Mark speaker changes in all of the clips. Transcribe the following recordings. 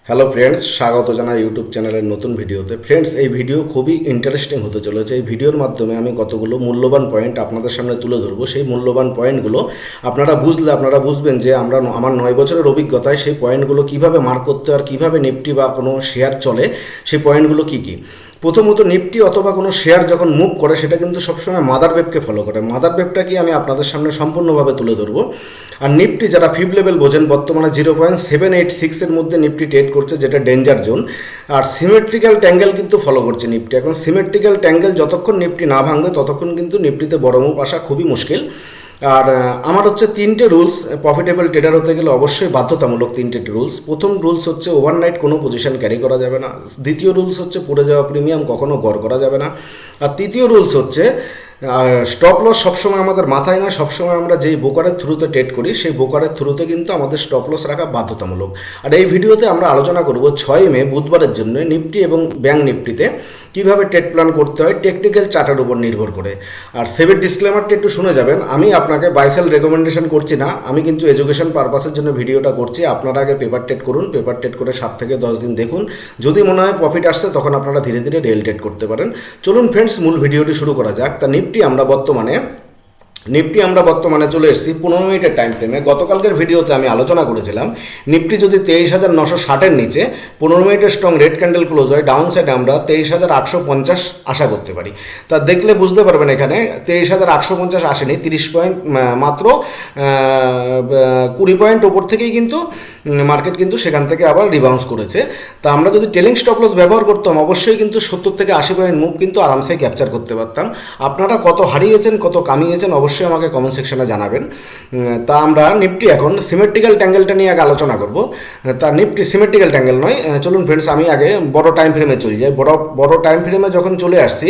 Speaker 1: Hello friends, স্বাগত জানাই YouTube চ্যানেলের নতুন ভিডিওতে। ফ্রেন্ডস, এই ভিডিও খুবই ইন্টারেস্টিং হতে চলেছে। এই ভিডিওর মাধ্যমে আমি কতগুলো মূল্যবান পয়েন্ট আপনাদের সামনে তুলে ধরবো। সেই মূল্যবান পয়েন্টগুলো আপনারা বুঝবেন যে আমার 9 বছরের অভিজ্ঞতায় সেই পয়েন্টগুলো কিভাবে মার্ক করতে আর কিভাবে নিফটি বা কোনো শেয়ার চলে, সেই পয়েন্টগুলো কী কী। প্রথমত, নিফটি অথবা কোনো শেয়ার যখন মুভ করে সেটা কিন্তু সবসময় মাদার ওয়েভকে ফলো করে। মাদার ওয়েভটাকে আমি আপনাদের সামনে সম্পূর্ণভাবে তুলে ধরবো। আর নিফটি যারা ফিফ লেভেল বোঝেন, বর্তমানে 0.786-এর মধ্যে নিফটি ট্রেড করছে, যেটা ডেঞ্জার জোন। আর সিমেট্রিক্যাল ট্যাঙ্গেল কিন্তু ফলো করছে নিফটি। এখন সিমেট্রিক্যাল ট্যাঙ্গেল যতক্ষণ নিফটি না ভাঙবে ততক্ষণ কিন্তু নিফটিতে বড় মুভ আসা খুবই মুশকিল। আর আমার হচ্ছে 3টে রুলস। প্রফিটেবল ট্রেডার হতে গেলে অবশ্যই বাধ্যতামূলক 3টে রুলস। প্রথম রুলস হচ্ছে ওভারনাইট কোনো পজিশন ক্যারি করা যাবে না। দ্বিতীয় রুলস হচ্ছে পড়ে যাওয়া প্রিমিয়াম কখনো গড় করা যাবে না। আর তৃতীয় রুলস হচ্ছে স্টপ লস সবসময় আমাদের মাথায় না, সবসময় আমরা যেই ব্রোকারের থ্রুতে ট্রেড করি সেই ব্রোকারের থ্রুতে কিন্তু আমাদের স্টপ লস রাখা বাধ্যতামূলক। আর এই ভিডিওতে আমরা আলোচনা করব 6 মে বুধবারের জন্য নিফটি এবং ব্যাঙ্ক নিফটিতে কীভাবে ট্রেড প্ল্যান করতে হয় টেকনিক্যাল চার্টের উপর নির্ভর করে। আর সেভের ডিসক্লেমারটা একটু শুনে যাবেন। আমি আপনাকে বাই সেল রেকমেন্ডেশন করছি না, আমি কিন্তু এডুকেশন পারপাসের জন্য ভিডিওটা করছি। আপনারা আগে পেপার ট্রেড করুন, পেপার ট্রেড করে 7 থেকে 10 দিন দেখুন। যদি মনে হয় প্রফিট আসছে তখন আপনারা ধীরে ধীরে রিয়েল ট্রেড করতে পারেন। চলুন ফ্রেন্ডস, মূল ভিডিওটি শুরু করা যাক। তা নিফটি আমরা বর্তমানে চলে এসেছি 15 মিনিটের টাইম ফ্রেমে। গতকালকের ভিডিওতে আমি আলোচনা করেছিলাম নিফটি যদি 23,960-এর নিচে 15 মিনিটের স্ট্রং রেড ক্যান্ডেল ক্লোজ হয়, ডাউন সাইডে আমরা 23,850 আশা করতে পারি। তা দেখলে বুঝতে পারবেন এখানে 23,850 আসেনি, 30 পয়েন্ট মাত্র 20 পয়েন্ট ওপর থেকেই কিন্তু মার্কেট কিন্তু সেখান থেকে আবার রিবাউন্স করেছে। তা আমরা যদি টেলিং স্টপ লস ব্যবহার করতাম অবশ্যই কিন্তু 70 থেকে 80 পয়েন্ট মুভ কিন্তু আরামসে ক্যাপচার করতে পারতাম। আপনারা কত হারিয়েছেন, কত কামিয়েছেন অবশ্যই আমাকে কমেন্ট সেকশনে জানাবেন। তা আমরা নিফটি এখন সিমেট্রিক্যাল ট্যাঙ্গেলটা নিয়ে আগে আলোচনা করব। তা নিফটি সিমেট্রিক্যাল ট্যাঙ্গেল নয়। চলুন ফ্রেন্ডস, আমি আগে বড় টাইম ফ্রেমে চলে যাই। বড় টাইম ফ্রেমে যখন চলে আসছি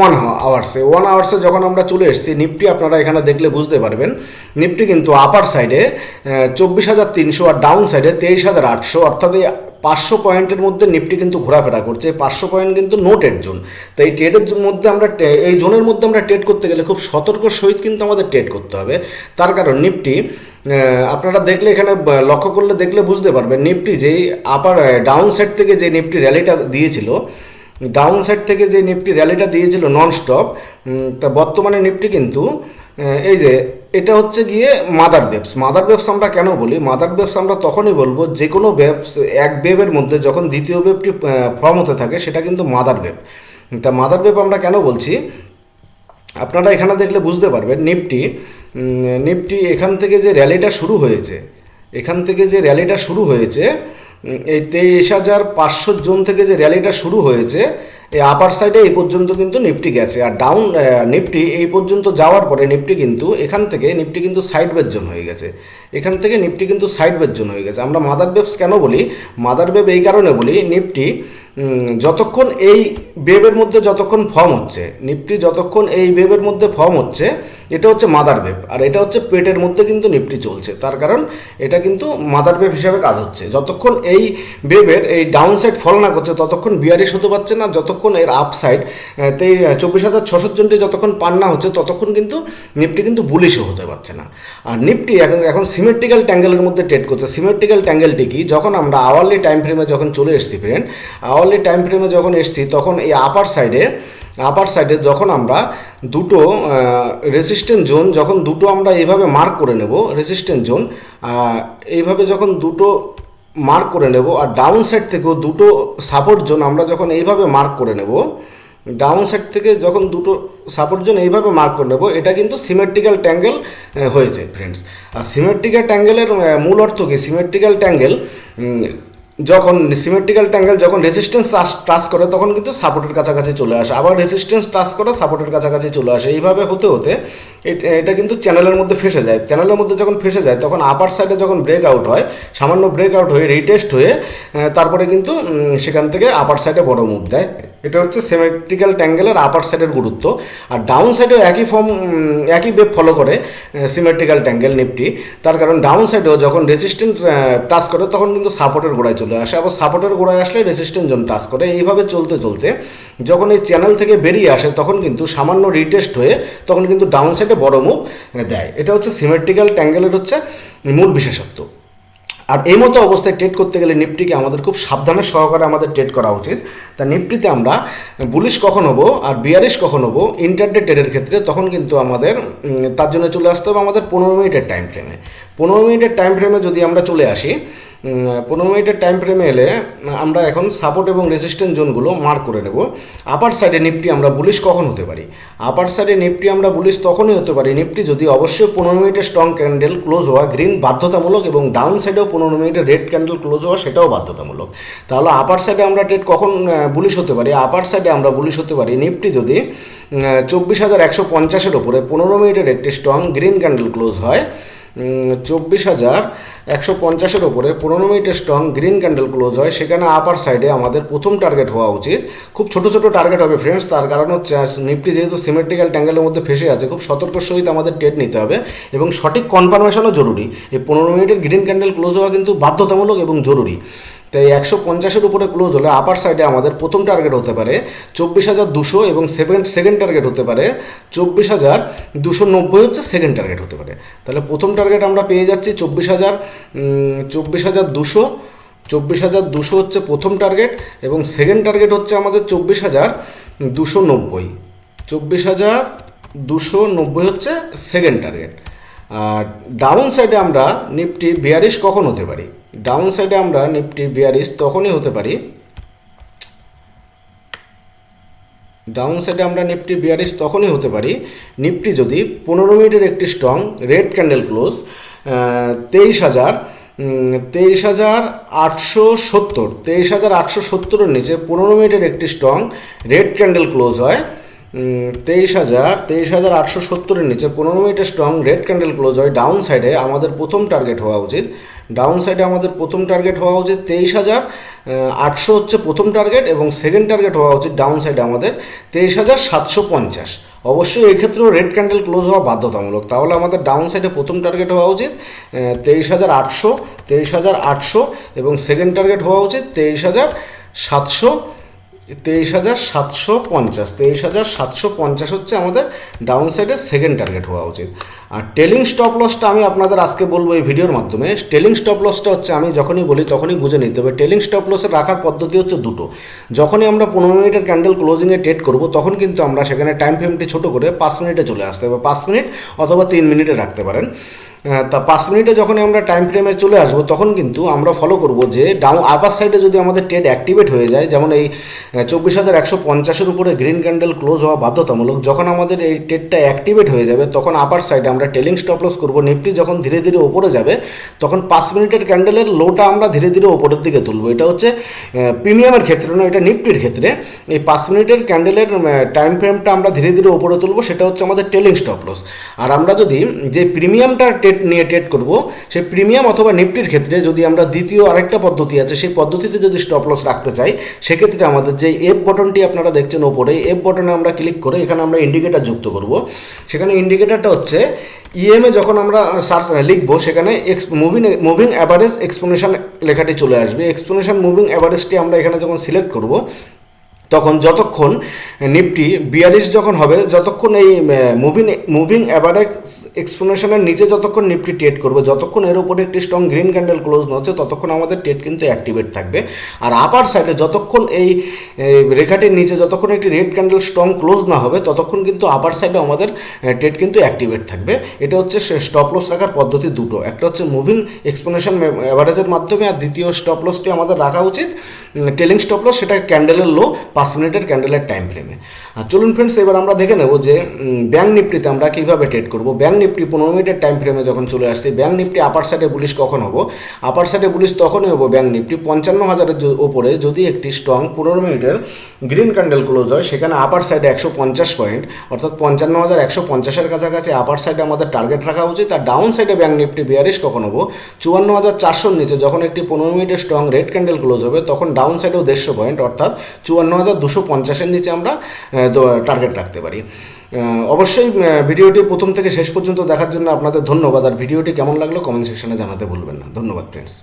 Speaker 1: 1 আওয়ার্সে যখন আমরা চলে এসেছি নিফটি, আপনারা এখানে দেখলে বুঝতে পারবেন নিফটি কিন্তু আপার সাইডে 24,300 আর ডাউন সাইডে 23,800, অর্থাৎ 500 পয়েন্টের মধ্যে নিফটি কিন্তু ঘোরাফেরা করছে। 500 পয়েন্ট কিন্তু নো ট্রেড জোন। তো এই ট্রেডের মধ্যে এই জোনের মধ্যে আমরা ট্রেড করতে গেলে খুব সতর্ক সহিত কিন্তু আমাদের ট্রেড করতে হবে। তার কারণ নিফটি আপনারা দেখলে এখানে লক্ষ্য করলে দেখলে বুঝতে পারবেন নিফটি যেই ডাউন সাইড থেকে যে নিফটি র্যালিটা দিয়েছিল নন স্টপ। তা বর্তমানে নিফটি কিন্তু এই যে এটা হচ্ছে গিয়ে মাদার ওয়েভস আমরা কেন বলি? মাদার ওয়েভস আমরা তখনই বলবো যে কোনো এক ওয়েভের মধ্যে যখন দ্বিতীয় ওয়েভটি ফর্ম হতে থাকে সেটা কিন্তু মাদার ওয়েভ। তা মাদার ওয়েভ আমরা কেন বলছি আপনারা এখানে দেখলে বুঝতে পারবেন। নিফটি এখান থেকে যে র্যালিটা শুরু হয়েছে এই 23,500 জোন থেকে যে র্যালিটা শুরু হয়েছে, এই আপার সাইডে এই পর্যন্ত কিন্তু নিফটি গেছে। আর ডাউন নিফটি এই পর্যন্ত যাওয়ার পরে নিফটি কিন্তু সাইডওয়েজ জোন হয়ে গেছে। আমরা মাদার ওয়েভস কেন বলি? মাদার ওয়েভ এই কারণে বলি, নিফটি যতক্ষণ এই ওয়েভের মধ্যে ফর্ম হচ্ছে এটা হচ্ছে মাদার ওয়েভ। আর এটা হচ্ছে পেটের মধ্যে কিন্তু নিফটি চলছে। তার কারণ এটা কিন্তু মাদার ওয়েভ হিসাবে কাজ হচ্ছে। যতক্ষণ এই ওয়েভের এই ডাউন সাইড ফল না করছে ততক্ষণ বিয়ারিশ হতে পারছে না। যতক্ষণ এর আপ সাইড 24,600 জনটি যতক্ষণ পান না হচ্ছে ততক্ষণ কিন্তু নিফটি কিন্তু বুলিশও হতে পারছে না। আর নিফটি এখন সিমেট্রিক্যাল ট্যাঙ্গেলের মধ্যে ট্রেড করছে। সিমেট্রিক্যাল ট্যাঙ্গেলটি কি? যখন আমরা আওয়ারলি টাইম ফ্রেমে যখন চলে এসেছি ফ্রেন্ড, তখন এই আপার সাইডে যখন আমরা দুটো রেসিস্ট্যান্স জোন আমরা এইভাবে মার্ক করে নেব, আর ডাউন সাইড থেকেও দুটো সাপোর্ট জোন আমরা যখন এইভাবে মার্ক করে নেব, এটা কিন্তু সিমেট্রিক্যাল ট্যাঙ্গেল হয়েছে ফ্রেন্ডস। আর সিমেট্রিক্যাল ট্যাঙ্গেলের মূল অর্থ কি? সিমেট্রিক্যাল ট্যাঙ্গেল যখন রেজিস্ট্যান্স টাচ করে তখন কিন্তু সাপোর্টের কাছাকাছি চলে আসে, আবার রেজিস্ট্যান্স টাচ করে সাপোর্টের কাছাকাছি চলে আসে। এইভাবে হতে হতে এটা কিন্তু চ্যানেলের মধ্যে ফেসে যায়। চ্যানেলের মধ্যে যখন ফেসে যায় তখন আপার সাইডে যখন সামান্য ব্রেকআউট হয়ে রিটেস্ট হয়ে তারপরে কিন্তু সেখান থেকে আপার সাইডে বড় মুভ দেয়। এটা হচ্ছে সিমেট্রিক্যাল ট্যাঙ্গেলের আপার সাইডের গুরুত্ব। আর ডাউন সাইডেও একই ওয়েভ ফলো করে সিমেট্রিক্যাল ট্যাঙ্গেল নিফটি। তার কারণ ডাউন সাইডেও যখন রেজিস্ট্যান্স টাচ করে তখন কিন্তু সাপোর্টের গোড়ায় চলে আসে, আবার সাপোর্টের গোড়ায় আসলে রেজিস্ট্যান্স জোন টাচ করে। এইভাবে চলতে যখন এই চ্যানেল থেকে বেরিয়ে আসে তখন কিন্তু সামান্য রিটেস্ট হয়ে তখন কিন্তু ডাউন সাইডে বড় মুভ দেয়। এটা হচ্ছে সিমেট্রিক্যাল ট্যাঙ্গেলের হচ্ছে মূল বিশেষত্ব। আর এই মতো অবস্থায় ট্রেড করতে গেলে নিফটিকে আমাদের খুব সাবধানের সহকারে আমাদের ট্রেড করা উচিত। তা নিফটিতে আমরা বুলিশ কখন হবো আর বিয়ারিশ কখন হবো ইন্টারডে ট্রেডের ক্ষেত্রে, তখন কিন্তু আমাদের তার জন্য চলে আসতে হবে আমাদের 15 মিনিটের টাইম ফ্রেমে। 15 মিনিটের টাইম ফ্রেমে যদি আমরা চলে আসি, 15 মিনিটের টাইম ফ্রেমে এলে আমরা এখন সাপোর্ট এবং রেজিস্ট্যান্স জোনগুলো মার্ক করে নেব। আপার সাইডে নিফটি আমরা বুলিশ কখন হতে পারি? আপার সাইডে নিফটি আমরা বুলিশ তখনই হতে পারি নিফটি যদি অবশ্যই 15 মিনিটের স্ট্রং ক্যান্ডেল ক্লোজ হওয়া গ্রিন বাধ্যতামূলক, এবং ডাউন সাইডেও 15 মিনিটের রেড ক্যান্ডেল ক্লোজ হওয়া সেটাও বাধ্যতামূলক। তাহলে আপার সাইডে আমরা ট্রেড কখন বুলিশ হতে পারি? আপার সাইডে আমরা বুলিশ হতে পারি নিফটি যদি 24,150-এর ওপরে 15 মিনিটের একটি স্ট্রং গ্রিন ক্যান্ডেল ক্লোজ হয়। 24,150-এর ওপরে 15 মিনিটের স্ট্রং গ্রিন ক্যান্ডেল ক্লোজ হয়, সেখানে আপার সাইডে আমাদের প্রথম টার্গেট হওয়া উচিত। খুব ছোট ছোট টার্গেট হবে ফ্রেন্ডস, তার কারণ হচ্ছে নিফটি যেহেতু সিমেট্রিক্যাল ট্যাঙ্গেলের মধ্যে ফেসে আছে, খুব সতর্কের সহিত আমাদের ট্রেড নিতে হবে এবং সঠিক কনফার্মেশনও জরুরি। এই 15 মিনিটের গ্রিন ক্যান্ডেল ক্লোজ হওয়া কিন্তু বাধ্যতামূলক এবং জরুরি। তাই 150-এর উপরে ক্লোজ হলে আপার সাইডে আমাদের প্রথম টার্গেট হতে পারে 24,200 এবং সেকেন্ড টার্গেট হতে পারে 24,290 হচ্ছে সেকেন্ড টার্গেট হতে পারে। তাহলে প্রথম টার্গেট আমরা পেয়ে যাচ্ছি 24,200 হচ্ছে প্রথম টার্গেট, এবং সেকেন্ড টার্গেট হচ্ছে আমাদের 24,290। 24,290 হচ্ছে সেকেন্ড টার্গেট। আর ডাউন সাইডে আমরা নিফটি বিয়ারিশ কখন হতে পারি? ডাউন সাইডে আমরা নিফটি বিয়ারিশ তখনই হতে পারি, নিফটি যদি 15 মিনিটের একটি স্ট্রং রেড ক্যান্ডেল ক্লোজ 23,870-এর নিচে 15 মিনিটের একটি স্ট্রং রেড ক্যান্ডেল ক্লোজ হয়। 23,870-এর নিচে 15 মিনিটের স্ট্রং রেড ক্যান্ডেল ক্লোজ হয়। ডাউন সাইডে আমাদের প্রথম টার্গেট হওয়া উচিত 23,800 হচ্ছে প্রথম টার্গেট, এবং সেকেন্ড টার্গেট হওয়া উচিত ডাউন সাইডে আমাদের 23,750। অবশ্যই এক্ষেত্রেও রেড ক্যান্ডেল ক্লোজ হওয়া বাধ্যতামূলক। তাহলে আমাদের ডাউন সাইডে প্রথম টার্গেট হওয়া উচিত 23,800 এবং সেকেন্ড টার্গেট হওয়া উচিত 23,750 হচ্ছে আমাদের ডাউন সাইডে সেকেন্ড টার্গেট হওয়া উচিত। আর টেলিং স্টপ লসটা আমি আপনাদের আজকে বলবো এই ভিডিওর মাধ্যমে। টেলিং স্টপ লসটা হচ্ছে আমি যখনই বলি তখনই বুঝে নিতে হবে। টেলিং স্টপ লসের রাখার পদ্ধতি হচ্ছে দুটো। যখনই আমরা 15 মিনিটের ক্যান্ডেল ক্লোজিংয়ে ট্রেড করব, তখন কিন্তু আমরা সেখানে টাইম ফ্রেমটি ছোটো করে 5 মিনিটে চলে আসতে হবে। 5 মিনিট অথবা 3 মিনিটে রাখতে পারেন। তা 5 মিনিটে যখন আমরা টাইম ফ্রেমে চলে আসবো, তখন কিন্তু আমরা ফলো করব যে আপার সাইডে যদি আমাদের ট্রেড অ্যাক্টিভেট হয়ে যায়, যেমন এই 24,150-এর উপরে গ্রিন ক্যান্ডেল ক্লোজ হওয়া বাধ্যতামূলক, যখন আমাদের এই ট্রেডটা অ্যাক্টিভেট হয়ে যাবে তখন আপার সাইডে আমরা টেলিং স্টপ লস করবো। নিফটি যখন ধীরে ধীরে ওপরে যাবে, তখন 5 মিনিটের ক্যান্ডেলের লোটা আমরা ধীরে ধীরে ওপরের দিকে তুলবো। এটা হচ্ছে প্রিমিয়ামের ক্ষেত্রে নয়, এটা নিফটির ক্ষেত্রে। এই 5 মিনিটের ক্যান্ডেলের টাইম ফ্রেমটা আমরা ধীরে ধীরে ওপরে তুলবো, সেটা হচ্ছে আমাদের টেলিং স্টপ লস। আর আমরা যদি যে প্রিমিয়ামটা নিয়ে ট্রেড করব, সেই প্রিমিয়াম অথবা নিফটির ক্ষেত্রে যদি আমরা দ্বিতীয় আরেকটা পদ্ধতি আছে, সেই পদ্ধতিতে যদি স্টপ লস রাখতে চাই, সেক্ষেত্রে আমাদের যে এফ বটনটি আপনারা দেখছেন ওপরে, এফ বটনে আমরা ক্লিক করে এখানে আমরা ইন্ডিকেটার যুক্ত করব। সেখানে ইন্ডিকেটারটা হচ্ছে ইএমএ যখন আমরা সার্চ লিখবো, সেখানে মুভিং অ্যাভারেজ এক্সপোনেনশন লেখাটি চলে আসবে। এক্সপোনেনশন মুভিং অ্যাভারেজটি আমরা এখানে যখন সিলেক্ট করব, তখন যতক্ষণ নিফটি বিয়ারিশ যখন হবে, যতক্ষণ এই মুভিং অ্যাভারেজ এক্সপোনেনশনের নিচে যতক্ষণ নিফটি ট্রেড করবে, যতক্ষণ এর উপরে একটি স্ট্রং গ্রিন ক্যান্ডেল ক্লোজ না হচ্ছে, ততক্ষণ আমাদের ট্রেড কিন্তু অ্যাক্টিভেট থাকবে। আর আপার সাইডে যতক্ষণ এই রেখাটির নিচে যতক্ষণ একটি রেড ক্যান্ডেল স্ট্রং ক্লোজ না হবে, ততক্ষণ কিন্তু আপার সাইডে আমাদের ট্রেড কিন্তু অ্যাক্টিভেট থাকবে। এটা হচ্ছে স্টপ লস রাখার পদ্ধতি দুটো, একটা হচ্ছে মুভিং এক্সপোনেনশন অ্যাভারেজের মাধ্যমে, আর দ্বিতীয় স্টপ লসটি আমাদের রাখা উচিত টেলিং স্টপ লস, সেটা ক্যান্ডেলের লো 5 মিনিটের ক্যান্ডেলের টাইম ফ্রেমে। আর চলুন ফ্রেন্ডস, এবার আমরা দেখে নেব যে ব্যাংক নিফটিতে আমরা কীভাবে ট্রেড করব। ব্যাংক নিফটি 15 মিনিটের টাইম ফ্রেমে যখন চলে আসছে, ব্যাংক নিফটি আপার সাইডে বুলিশ কখন হবো? আপার সাইডে বুলিশ তখনই হবো ব্যাংক নিফটি 55,000-এর ওপরে যদি একটি স্ট্রং 15 মিনিটের গ্রিন ক্যান্ডেল ক্লোজ হয়। সেখানে আপার সাইডে 150 পয়েন্ট, অর্থাৎ 55,150-এর কাছাকাছি আপার সাইডে আমাদের টার্গেট রাখা উচিত। আর ডাউন সাইডে ব্যাংক নিফটি বিয়ারিশ কখন হবো? 54,400-এর নিচে যখন একটি 15 মিনিটের স্ট্রং রেড ক্যান্ডেল ক্লোজ হবে, তখন ডাউন সাইডেও 150 পয়েন্ট, অর্থাৎ 54,250-এর নিচে আমরা টার্গেট রাখতে পারি। অবশ্যই ভিডিওটি প্রথম থেকে শেষ পর্যন্ত দেখার জন্য আপনাদের ধন্যবাদ। আর ভিডিওটি কেমন লাগলো কমেন্ট সেকশনে জানাতে ভুলবেন না। ধন্যবাদ ফ্রেন্ডস।